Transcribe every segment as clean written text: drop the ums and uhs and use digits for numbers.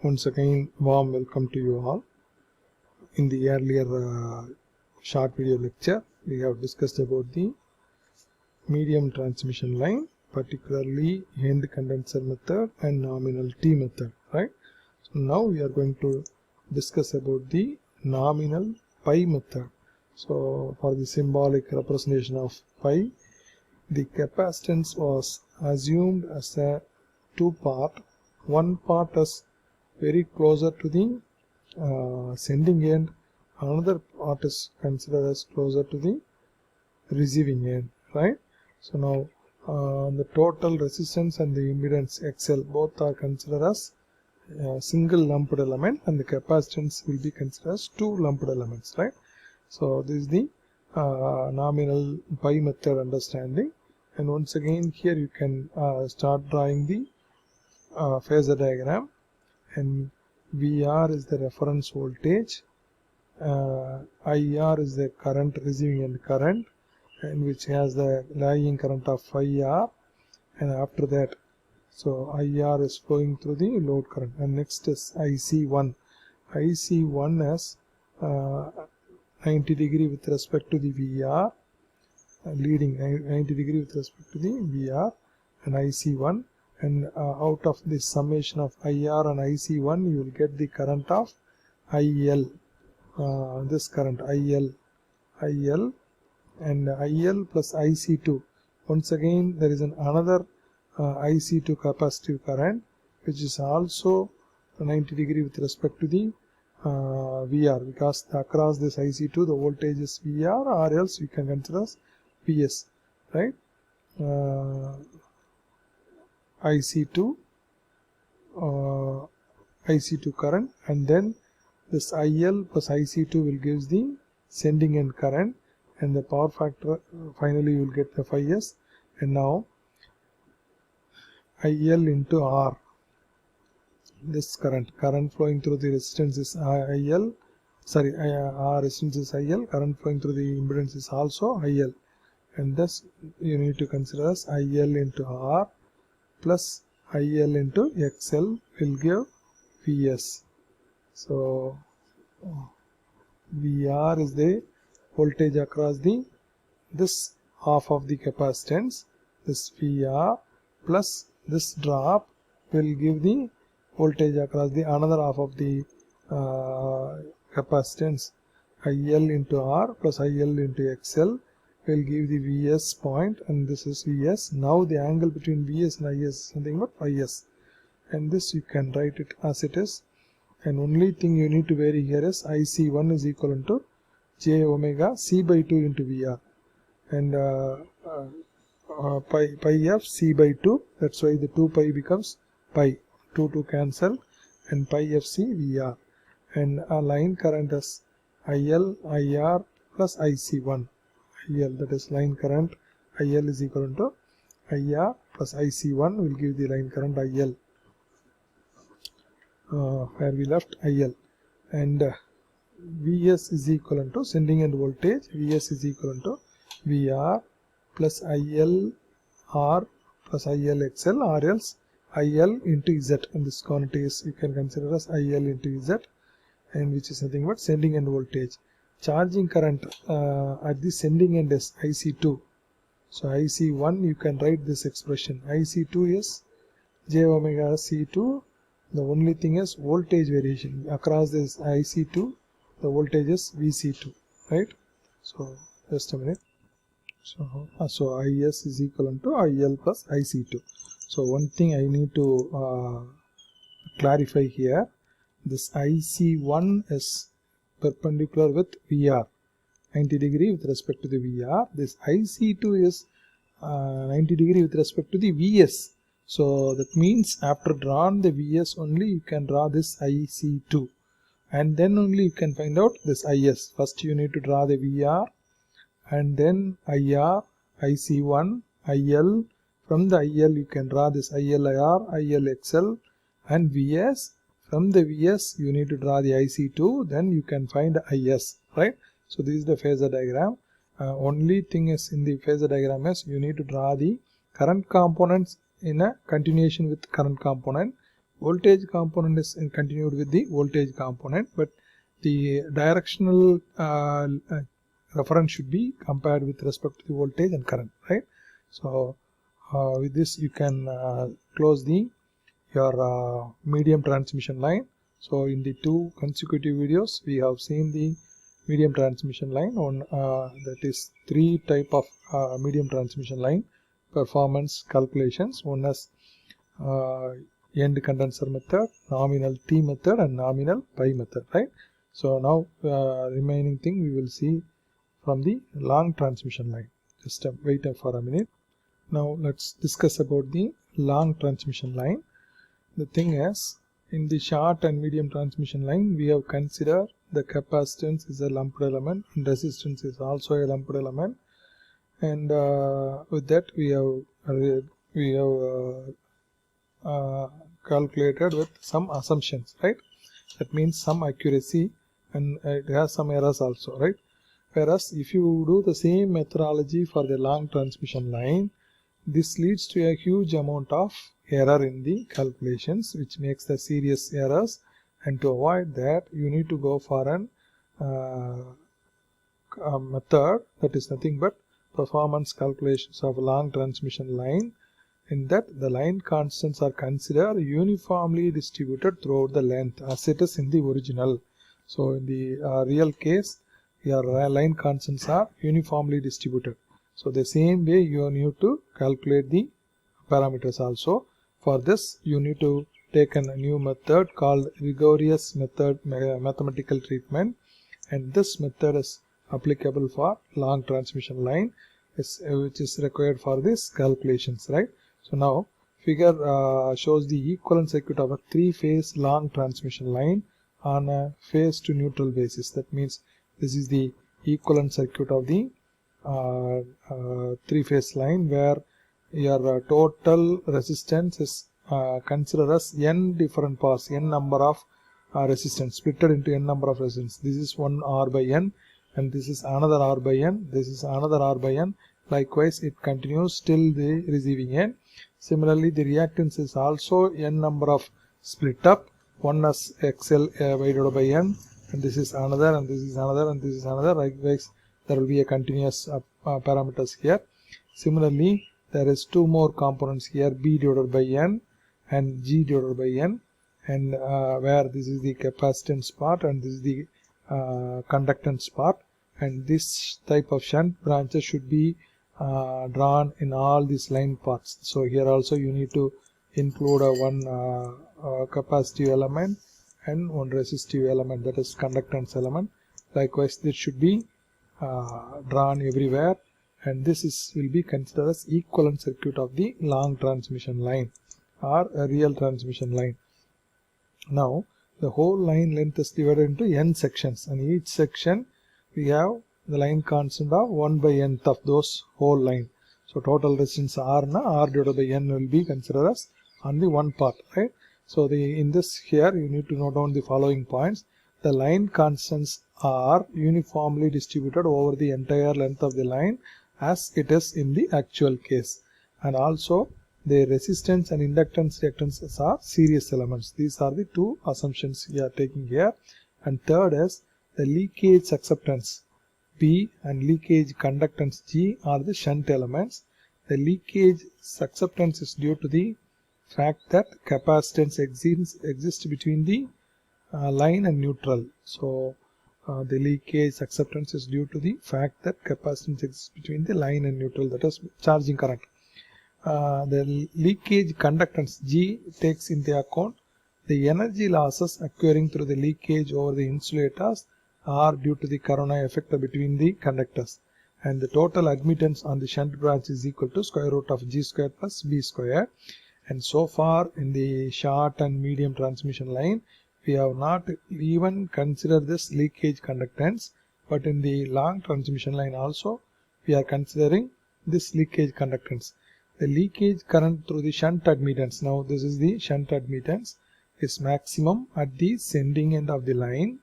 Once again, warm welcome to you all. In the earlier short video lecture, we have discussed about the medium transmission line, particularly end condenser method and nominal T method, right? So now we are going to discuss about the nominal pi method. So for the symbolic representation of pi, the capacitance was assumed as a two-part. One part is very closer to the sending end, another part is considered as closer to the receiving end, right? So now the total resistance and the impedance XL both are considered as single lumped element, and the capacitance will be considered as two lumped elements, right? So this is the nominal pi method understanding. And once again, here you can start drawing the phasor diagram, and VR is the reference voltage, IR is the current, receiving end current, and which has the lagging current of 5R, and after that, so IR is flowing through the load current. And next is IC1. IC1 is 90 degree with respect to the VR, leading 90 degree with respect to the VR and IC1, and out of this summation of IR and IC1 you will get the current of IL, this current IL and IL plus IC2. Once again there is another IC2 capacitive current which is also 90 degree with respect to the VR, because across this IC2 the voltage is VR, or else we can consider as PS, right? IC2 current, and then this IL plus IC2 will give the sending end current, and the power factor finally you will get the 5S. And now IL into R, this current flowing through the resistance is IL, sorry, R resistance is IL, current flowing through the impedance is also IL, and thus you need to consider as IL into R plus IL into XL will give Vs. So VR is the voltage across this half of the capacitance, this VR plus this drop will give the voltage across the another half of the capacitance, IL into R plus IL into XL will give the Vs point, and this is Vs. Now the angle between Vs and Is is something but Is, and this you can write it as it is, and only thing you need to vary here is IC1 is equal to j omega C by 2 into VR, and pi f C by 2, that's why the 2 pi becomes pi, 2 cancel, and pi f C VR, and a line current is IL IR plus IC1. IL, that is line current, IL is equal to IR plus IC1 will give the line current IL, where we left IL, and Vs is equal to sending end voltage, Vs is equal to VR plus IL R plus IL XL, or else IL into Z, and this quantity is you can consider as IL into Z, and which is nothing but sending end voltage. Charging current at the sending end is IC2. So IC1 you can write this expression, IC2 is j omega C2. The only thing is voltage variation across this IC2, the voltage is VC2, right? So just a minute. So IS is equal to IL plus IC2. So one thing I need to clarify here, this IC1 is perpendicular with VR, 90 degree with respect to the VR. This IC2 is 90 degree with respect to the Vs. So that means after drawing the Vs only you can draw this IC2, and then only you can find out this Is. First you need to draw the VR, and then IR, IC1, IL. From the IL you can draw this ILIR, ILXL, and Vs. From the Vs you need to draw the IC2, then you can find Is, right? So this is the phasor diagram. Only thing is in the phasor diagram is you need to draw the current components in a continuation with current component. voltage component is continued with the voltage component, but the directional reference should be compared with respect to the voltage and current, right? So with this you can close your medium transmission line. So in the two consecutive videos we have seen the medium transmission line on that is three type of medium transmission line performance calculations. One is end condenser method, nominal T method and nominal pi method, right? So now remaining thing we will see from the long transmission line. Just wait for a minute. Now let's discuss about the long transmission line. The thing is, in the short and medium transmission line we have considered the capacitance is a lumped element and resistance is also a lumped element, and with that we have calculated with some assumptions, right? That means some accuracy, and it has some errors also, right? Whereas if you do the same methodology for the long transmission line, this leads to a huge amount of error in the calculations, which makes the serious errors, and to avoid that you need to go for a method that is nothing but performance calculations of long transmission line, in that the line constants are considered uniformly distributed throughout the length as it is in the original. So in the real case your line constants are uniformly distributed. So the same way you need to calculate the parameters also. For this you need to take a new method called rigorous method mathematical treatment, and this method is applicable for long transmission line which is required for this calculations, right? So now figure shows the equivalent circuit of a three-phase long transmission line on a phase to neutral basis. That means this is the equivalent circuit of the three-phase line where your total resistance is considered as n different parts, n number of resistance splitted into n number of resistance. This is one R by n, and this is another R by n, this is another R by n. Likewise it continues till the receiving end. Similarly the reactance is also n number of split up, one as XL divided by n, and this is another, and this is another, and this is another. Likewise there will be a continuous parameters here. Similarly there is two more components here, B divided by n and G divided by n, and where this is the capacitance part and this is the conductance part, and this type of shunt branches should be drawn in all these line parts. So here also you need to include one capacitive element and one resistive element, that is conductance element. Likewise this should be drawn everywhere, and this will be considered as equivalent circuit of the long transmission line or a real transmission line. Now the whole line length is divided into n sections, and each section we have the line constant of 1 by nth of those whole line. So total resistance R divided by n will be considered as on the one part, right? So in this here you need to note down the following points. The line constants are uniformly distributed over the entire length of the line as it is in the actual case, and also the resistance and inductance reactances are series elements. These are the two assumptions we are taking here. And third is the leakage acceptance B and leakage conductance G are the shunt elements. The leakage acceptance is due to the fact that capacitance exists between the line and neutral. So the leakage acceptance is due to the fact that capacitance exists between the line and neutral, that is charging current. The leakage conductance G takes into account the energy losses occurring through the leakage over the insulators are due to the corona effect between the conductors, and the total admittance on the shunt branch is equal to square root of G square plus B square. And so far in the short and medium transmission line we have not even considered this leakage conductance, but in the long transmission line also we are considering this leakage conductance. The leakage current through the shunt admittance, now this is the shunt admittance, is maximum at the sending end of the line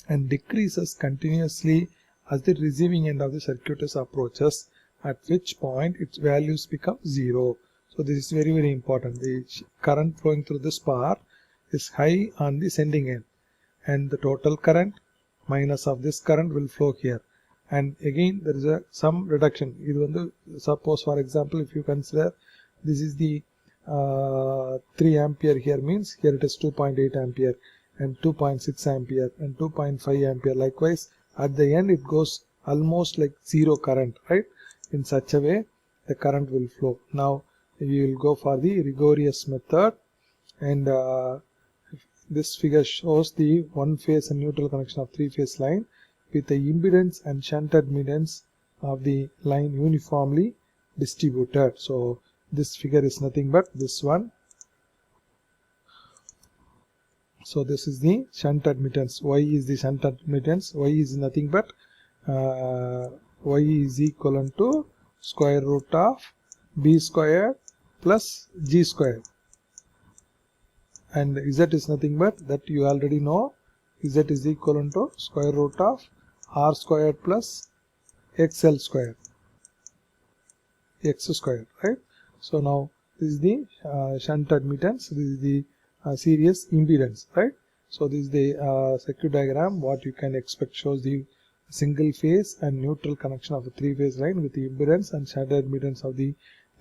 and decreases continuously as the receiving end of the circuit approaches, at which point its values become 0. So this is very, very important. The current flowing through this part is high on the sending end, and the total current minus of this current will flow here. And again there is some reduction. Suppose for example, if you consider this is the 3 ampere here, means here it is 2.8 ampere and 2.6 ampere and 2.5 ampere. Likewise at the end it goes almost like zero current, right? In such a way the current will flow. Now we will go for the rigorous method, and this figure shows the one phase and neutral connection of 3-phase line with the impedance and shunt admittance of the line uniformly distributed. So this figure is nothing but this one. So this is the shunt admittance. Y is the shunt admittance. Y is nothing but Y is equivalent to square root of B squared plus G squared, and Z is nothing but, that you already know, Z is equivalent to square root of R squared plus XL squared, X squared, right? So now this is the shunt admittance, this is the series impedance, right? So this is the circuit diagram. What you can expect shows the single phase and neutral connection of a 3-phase line with the impedance and shunt admittance of the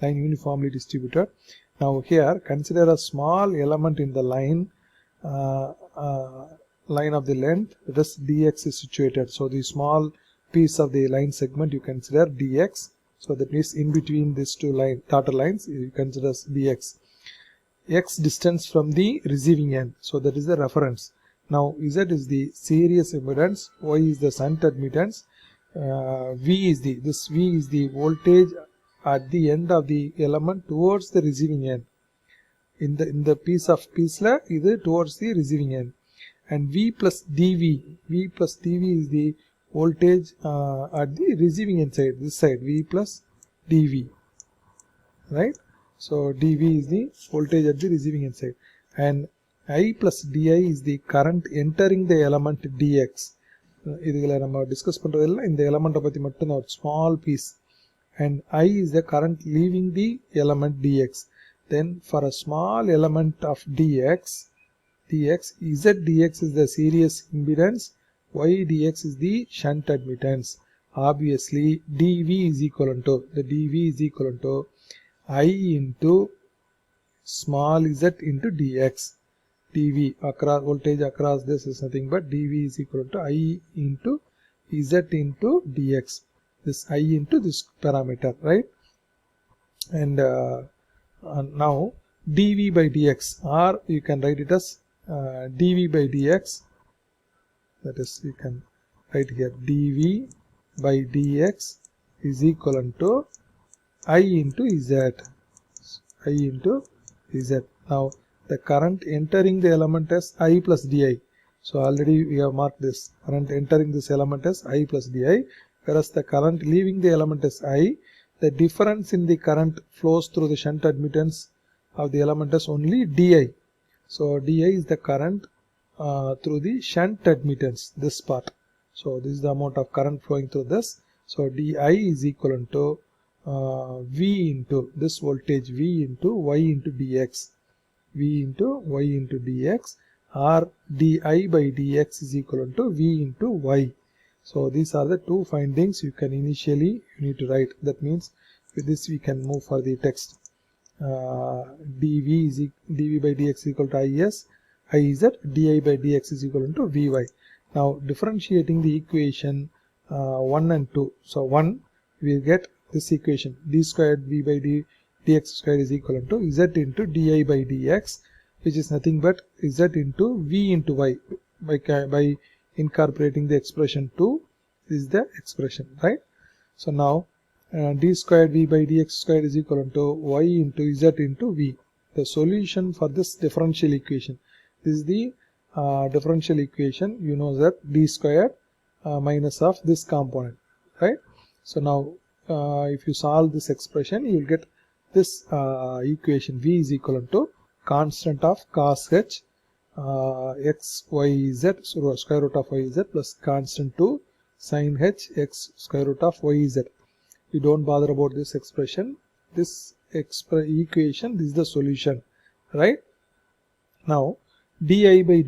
line uniformly distributed. Now here consider a small element in the line line of the length, thus dx is situated. So the small piece of the line segment you consider dx. So that means in between these two dotted lines you consider dx. X distance from the receiving end, so that is the reference. Now Z is the series impedance, Y is the shunt admittance, V is the voltage at the end of the element towards the receiving end. In the piece la idu towards the receiving end. And V plus dV is the voltage at the receiving end side, this side, V plus dV, right? So dV is the voltage at the receiving end side, and I plus di is the current entering the element dx. Idhula nama discuss pandradilla in the element pathi mattum a small piece, and I is the current leaving the element dx. Then for a small element of dx, Z dx is the series impedance, Y dx is the shunt admittance. Obviously dV is equal to I into small z into dx. dV across voltage across this is nothing but dV is equal to I into z into dx. This I into this parameter, right? And now dV by dx, or you can write it as dV by dx. That is, you can write here dV by dx is equal to I into Z. Now the current entering the element as I plus di. So already we have marked this current entering this element as I plus di, whereas the current leaving the element as I. The difference in the current flows through the shunt admittance of the element as only di. So di is the current through the shunt admittance, this part. So this is the amount of current flowing through this. So di is equal to V into this voltage V into Y into dx, or di by dx is equal to V into Y. So these are the two findings you need to write. That means with this we can move for the text. dV by dx is equal to Is, Iz, di by dx is equal to Vy. Now differentiating the equation 1 and 2. So 1 we will get this equation, d squared v by dx squared is equal to z into di by dx, which is nothing but z into v into y. By incorporating the expression 2, this is the expression, right? So now d squared v by dx squared is equal to y into z into v. The solution for this differential equation, this is the differential equation, you know that d squared minus of this component, right? So now if you solve this expression, you will get this equation. V is equal to constant of cos h x y z, so square root of y z, plus constant 2 sin h x square root of y z. You don't bother about this expression. This equation, this is the solution, right? Now di by